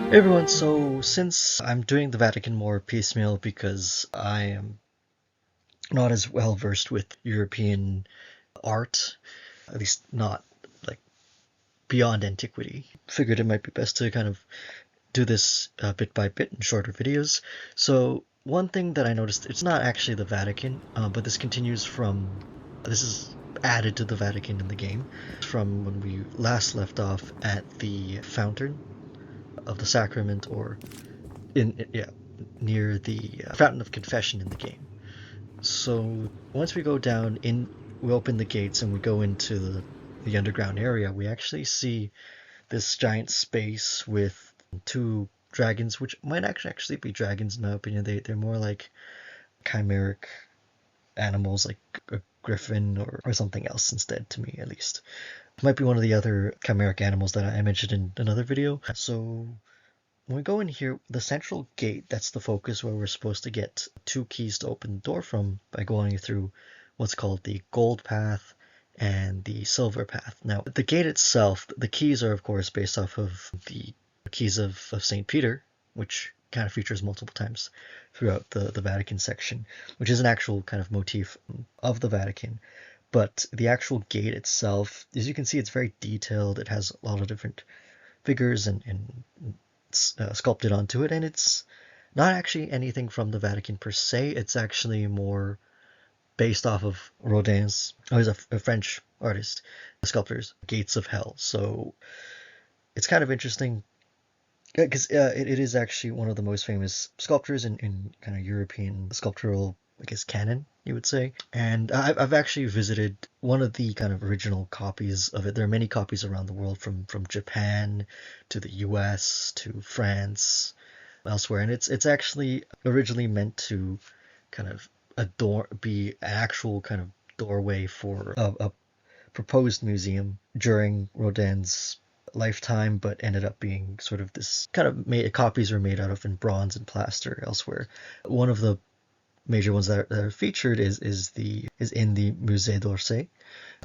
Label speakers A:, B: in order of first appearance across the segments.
A: Hey everyone, so since I'm doing the Vatican more piecemeal because I am not as well versed with European art, at least not like beyond antiquity, figured it might be best to kind of do this bit by bit in shorter videos. So one thing that I noticed, it's not actually the Vatican, but this is added to the Vatican in the game from when we last left off at the Fountain of the Sacrament, or yeah, near the Fountain of Confession in the game. So once we go down in, we open the gates and we go into the underground area. We actually see this giant space with two dragons, which might actually be dragons in my opinion. They're more like chimeric animals, like a griffin or something else instead, to me at least. It might be one of the other chimeric animals that I mentioned in another video. So when we go in here, the central gate, that's the focus where we're supposed to get two keys to open the door from by going through what's called the gold path and the silver path. Now, the gate itself, the keys are of course based off of the keys of St. Peter, which kind of features multiple times throughout the Vatican section, which is an actual kind of motif of the Vatican. But the actual gate itself, as you can see, it's very detailed. It has a lot of different figures and sculpted onto it, and it's not actually anything from the Vatican per se. It's actually more based off of Rodin's, he's a French artist, the sculptor's Gates of Hell. So it's kind of interesting because it is actually one of the most famous sculptures in kind of European sculptural, I guess, canon, you would say. And I've actually visited one of the kind of original copies of it. There are many copies around the world, from Japan to the US to France, elsewhere. And it's actually originally meant to kind of be an actual kind of doorway for a proposed museum during Rodin's lifetime, but ended up being sort of this kind of copies were made out of in bronze and plaster elsewhere. One of the major ones that are featured is in the Musée d'Orsay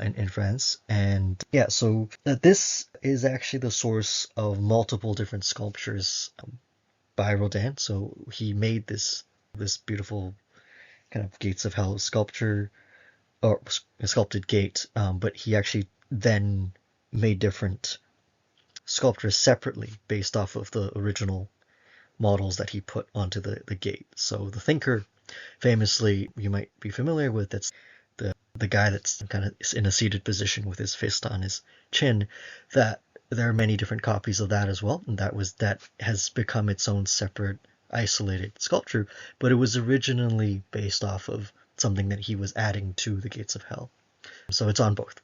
A: in France. And yeah, so this is actually the source of multiple different sculptures by Rodin. So he made this beautiful kind of Gates of Hell sculpture, or a sculpted gate, but he actually then made different sculptures separately based off of the original models that he put onto the gate. So the thinker, famously, you might be familiar with, it's the guy that's kind of in a seated position with his fist on his chin. That there are many different copies of that as well, and that has become its own separate isolated sculpture, but it was originally based off of something that he was adding to the Gates of Hell. So it's on both.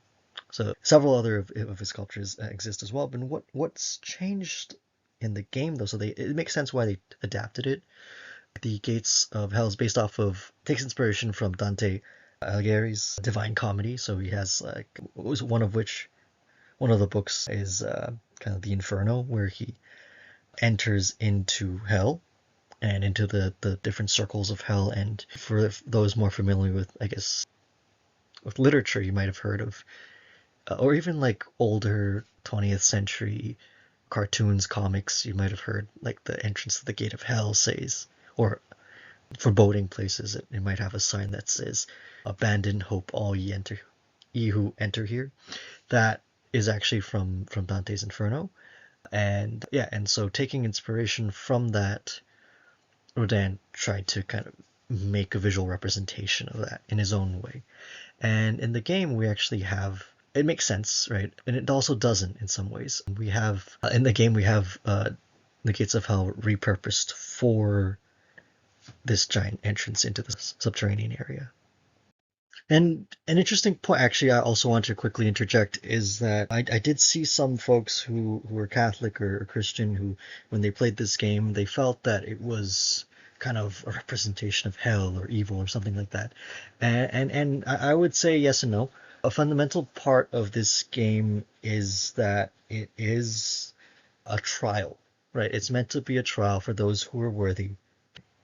A: So several other of his sculptures exist as well. But what's changed in the game though, so it makes sense why they adapted it. The Gates of Hell is based off of, takes inspiration from Dante Alighieri's Divine Comedy. So he has like, one of the books is kind of the Inferno, where he enters into hell and into the different circles of hell. And for those more familiar with, I guess, with literature, you might have heard of, or even like older 20th century cartoons, comics, you might have heard like the entrance to the gate of hell says, or foreboding places, it might have a sign that says, "Abandon hope, all ye who enter here." That is actually from Dante's Inferno, and yeah, and so taking inspiration from that, Rodin tried to kind of make a visual representation of that in his own way. And in the game, we actually have, it makes sense, right? And it also doesn't in some ways. We have, in the game, we have the Gates of Hell repurposed for this giant entrance into the subterranean area. And an interesting point, actually, I also want to quickly interject, is that I did see some folks who were Catholic or Christian who, when they played this game, they felt that it was kind of a representation of hell or evil or something like that. And I would say yes and no. A fundamental part of this game is that it is a trial, right? It's meant to be a trial for those who are worthy.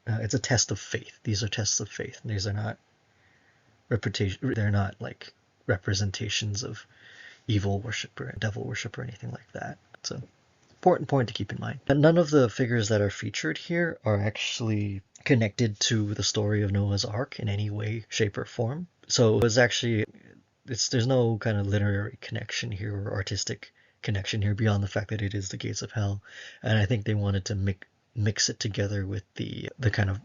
A: It's a test of faith. These are tests of faith. These are not reputation. They're not like representations of evil worship or devil worship or anything like that. So important point to keep in mind. And none of the figures that are featured here are actually connected to the story of Noah's Ark in any way, shape, or form. So it's actually, there's no kind of literary connection here or artistic connection here beyond the fact that it is the gates of hell. And I think they wanted to mix it together with the kind of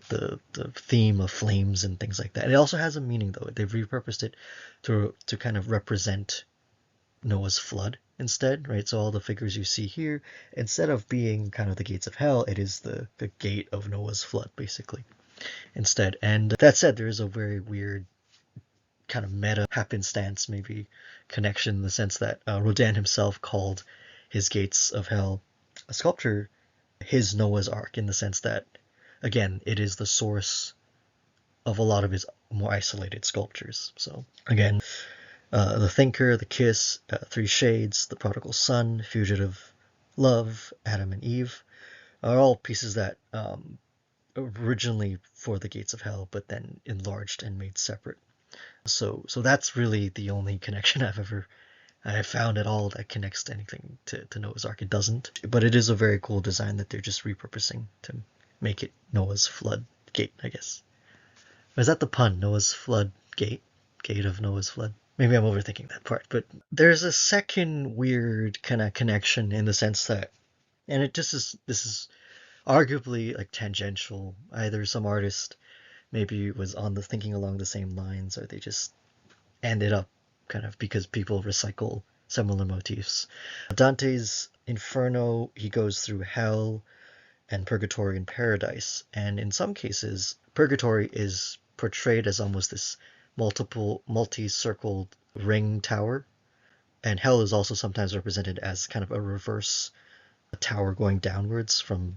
A: the theme of flames and things like that. It also has a meaning though. They've repurposed it to kind of represent Noah's flood instead, right? So all the figures you see here, instead of being kind of the gates of hell, it is the gate of Noah's flood, basically, instead. And that said, there is a very weird kind of meta happenstance, maybe, connection in the sense that Rodin himself called his gates of hell a sculpture his Noah's Ark, in the sense that, again, it is the source of a lot of his more isolated sculptures. So, again, The Thinker, The Kiss, Three Shades, The Prodigal Son, Fugitive Love, Adam and Eve are all pieces that originally for the Gates of Hell, but then enlarged and made separate. So that's really the only connection I have found at all that connects to anything to Noah's Ark. It doesn't, but it is a very cool design that they're just repurposing to make it Noah's Flood Gate, I guess. Or is that the pun? Noah's Flood Gate? Gate of Noah's Flood? Maybe I'm overthinking that part, but there's a second weird kind of connection in the sense that, and this is arguably like tangential. Either some artist maybe was on the thinking along the same lines, or they just ended up kind of because people recycle similar motifs. Dante's Inferno, he goes through hell and purgatory and paradise, and in some cases, purgatory is portrayed as almost this multi-circled ring tower, and hell is also sometimes represented as kind of a reverse tower going downwards from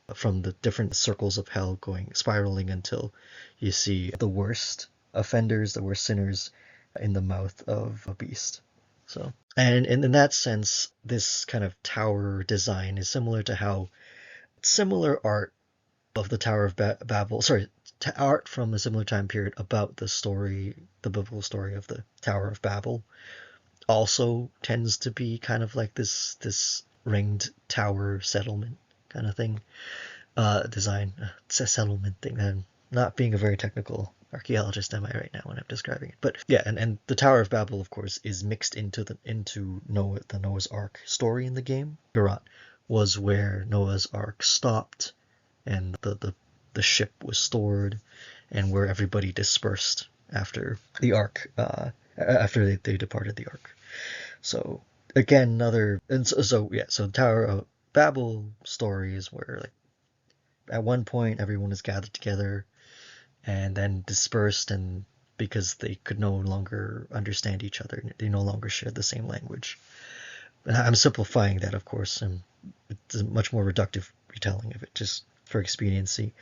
A: the different circles of hell, going spiraling until you see the worst offenders, the worst sinners in the mouth of a beast. So, and in that sense, this kind of tower design is similar to how similar art of the Tower of Babel, art from a similar time period about the biblical story of the Tower of Babel, also tends to be kind of like this ringed tower settlement kind of thing, design. It's a settlement thing. I'm not being a very technical archaeologist, am I, right now when I'm describing it? But yeah, and the Tower of Babel, of course, is mixed into the Noah's Ark story in the game. Gerat was where Noah's Ark stopped, and the ship was stored, and where everybody dispersed after the Ark, after they departed the Ark. So again, the Tower of Babel story is where, like, at one point everyone is gathered together and then dispersed, and because they could no longer understand each other, they no longer shared the same language. And I'm simplifying that, of course, and it's a much more reductive retelling of it, just for expediency.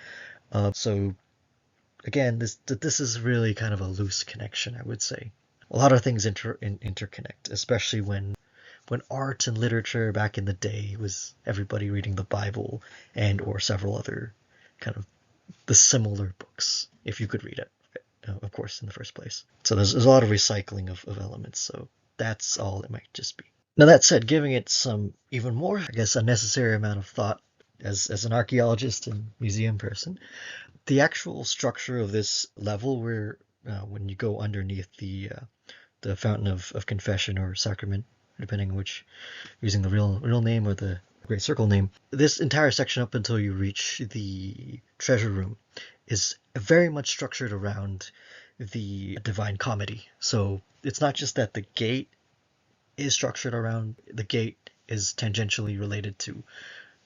A: So again, this is really kind of a loose connection, I would say. A lot of things interconnect, especially when art and literature back in the day was everybody reading the Bible and or several other kind of the similar books, if you could read it, of course, in the first place. So there's a lot of recycling of elements, so that's all it might just be. Now, that said, giving it some even more, I guess, unnecessary amount of thought as an archaeologist and museum person, the actual structure of this level, where when you go underneath the Fountain of Confession or Sacrament, depending on which, using the real name or the Great Circle name, this entire section up until you reach the treasure room is very much structured around the Divine Comedy. So it's not just that the gate is structured around, the gate is tangentially related to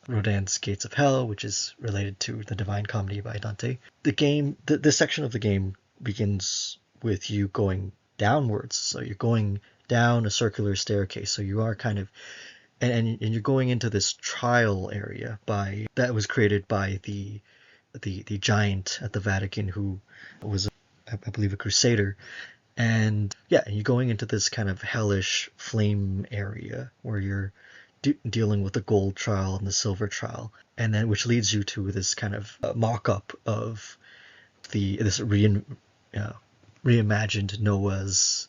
A: Rodin's Gates of Hell, which is related to the Divine Comedy by Dante. This section of the game begins with you going downwards, so you're going down a circular staircase. So you are kind of, and you're going into this trial area that was created by the giant at the Vatican, who was, I believe, a crusader. And yeah, you're going into this kind of hellish flame area where you're dealing with the gold trial and the silver trial, and then which leads you to this kind of mock-up of this reimagined Noah's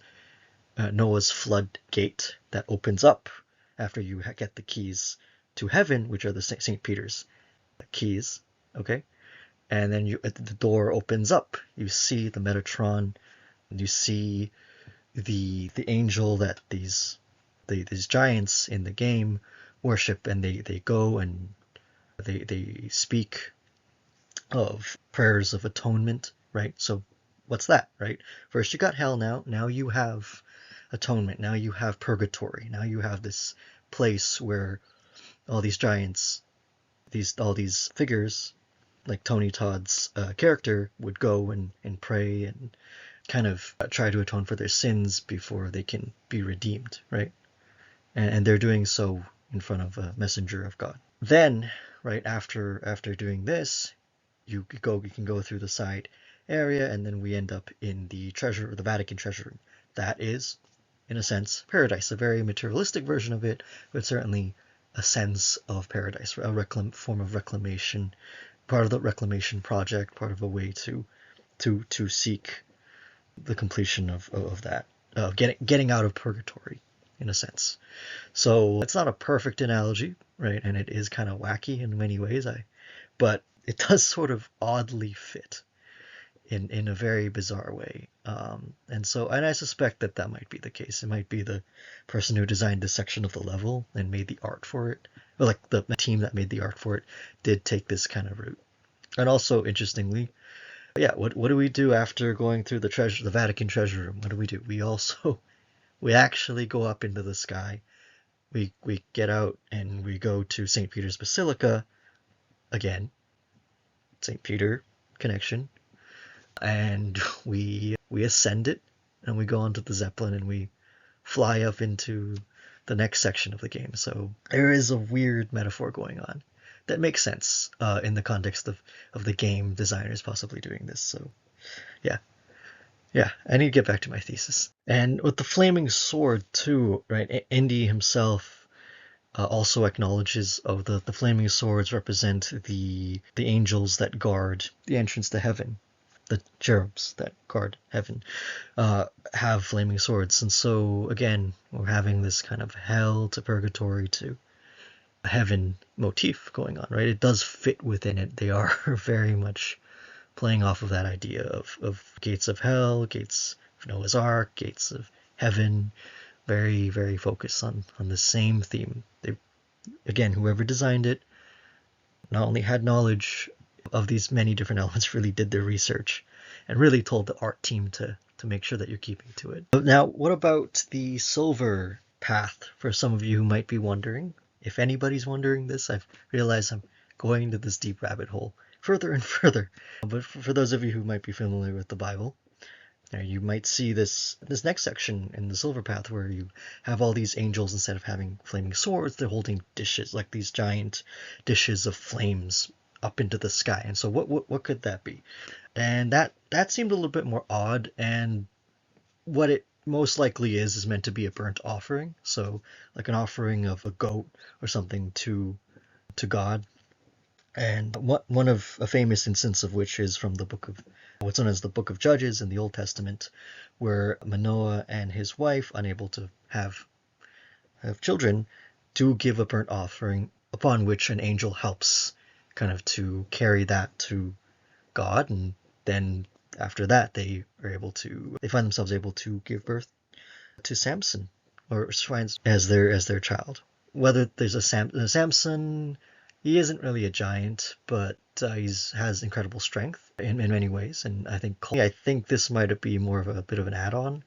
A: flood gate that opens up after you get the keys to heaven, which are the St. Peter's keys, okay? And then the door opens up. You see the Metatron, and you see the angel that these giants in the game worship, and they go and they speak of prayers of atonement, right? So what's that, right? First you got hell, now you have atonement, now you have purgatory, now you have this place where all these giants, all these figures, like Tony Todd's character, would go and pray and kind of try to atone for their sins before they can be redeemed, right? And they're doing so in front of a messenger of God. Then, right after doing this, you can go through the side area, and then we end up in the Vatican treasure room. That is, in a sense, paradise. A very materialistic version of it, but certainly a sense of paradise, a form of reclamation, part of the reclamation project, part of a way to seek the completion of that, getting out of purgatory, in a sense. So it's not a perfect analogy, right? And it is kind of wacky in many ways, but it does sort of oddly fit in a very bizarre way. And I suspect that might be the case. It might be the person who designed this section of the level and made the art for it, or like the team that made the art for it, did take this kind of route. And also, interestingly, yeah, what do we do after going through the Vatican treasure room? What do? We actually go up into the sky. We get out and we go to St. Peter's Basilica again. St. Peter connection. And we ascend it, and we go onto the Zeppelin, and we fly up into the next section of the game. So there is a weird metaphor going on that makes sense in the context of the game designers possibly doing this. So yeah, I need to get back to my thesis. And with the flaming sword too, right? Indy himself also acknowledges the flaming swords represent the angels that guard the entrance to heaven. The cherubs that guard heaven have flaming swords. And so, again, we're having this kind of hell to purgatory to heaven motif going on, right? It does fit within it. They are very much playing off of that idea of gates of hell, gates of Noah's Ark, gates of heaven, very, very focused on the same theme. Again, whoever designed it not only had knowledge of these many different elements, really did their research and really told the art team to make sure that you're keeping to it. Now, what about the silver path? For some of you who might be wondering, if anybody's wondering this, I've realized I'm going into this deep rabbit hole further and further. But for those of you who might be familiar with the Bible, you might see this next section in the silver path where you have all these angels, instead of having flaming swords, they're holding dishes, like these giant dishes of flames up into the sky. And so what could that be? And that seemed a little bit more odd, and what it most likely is meant to be a burnt offering, so like an offering of a goat or something to God. And one of a famous instance of which is from the book of what's known as the Book of Judges in the Old Testament, where Manoah and his wife, unable to have children, do give a burnt offering, upon which an angel helps kind of to carry that to God, and then after that they find themselves able to give birth to Samson, or as their child. Whether there's a Samson, he isn't really a giant, but he has incredible strength in many ways, and I think this might be more of a bit of an add-on,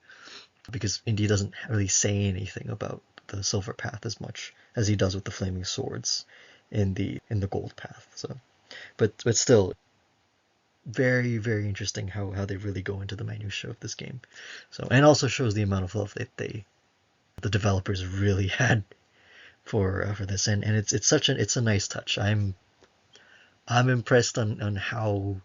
A: because Indy doesn't really say anything about the silver path as much as he does with the flaming swords in the gold path. So, but still, very, very interesting how they really go into the minutiae of this game. So, and also shows the amount of love that the developers really had for this, and it's a nice touch. I'm impressed on how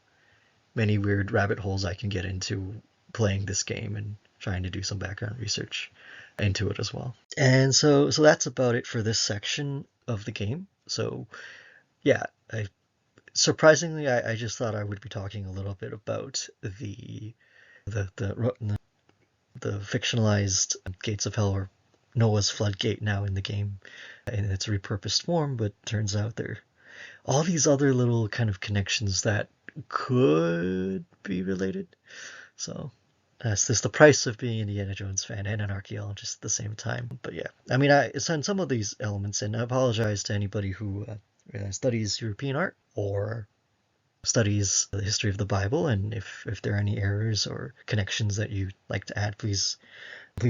A: many weird rabbit holes I can get into playing this game and trying to do some background research into it as well. And so that's about it for this section of the game. So yeah, surprisingly, I just thought I would be talking a little bit about the fictionalized gates of hell, or Noah's floodgate now in the game in its repurposed form, but turns out there are all these other little kind of connections that could be related. So that's just the price of being an Indiana Jones fan and an archaeologist at the same time. But yeah, I mean, I send some of these elements, and I apologize to anybody who studies European art or studies the history of the Bible, and if there are any errors or connections that you'd like to add, please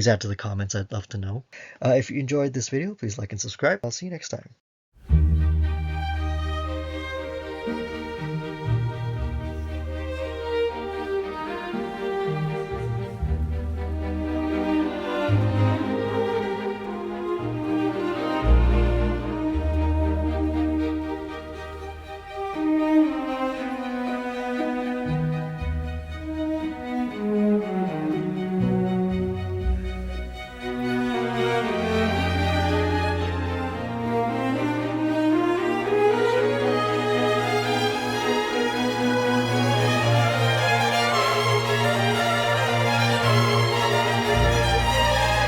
A: add to the comments. I'd love to know. If you enjoyed this video, please like and subscribe. I'll see you next time.